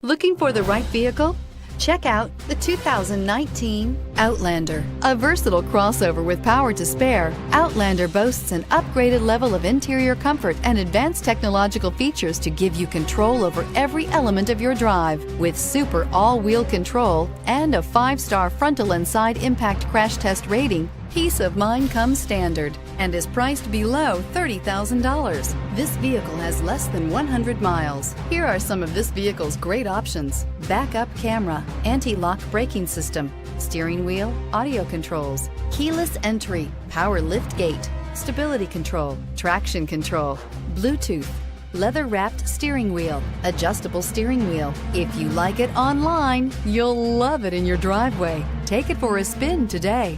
Looking for the right vehicle? Check out the 2019 Outlander. A versatile crossover with power to spare, Outlander boasts an upgraded level of interior comfort and advanced technological features to give you control over every element of your drive. With super all-wheel control and a 5-star frontal and side impact crash test rating, peace of mind comes standard and is priced below $30,000. This vehicle has less than 100 miles. Here are some of this vehicle's great options: backup camera, anti-lock braking system, steering wheel audio controls, keyless entry, power lift gate, stability control, traction control, Bluetooth, leather-wrapped steering wheel, adjustable steering wheel. If you like it online, you'll love it in your driveway. Take it for a spin today.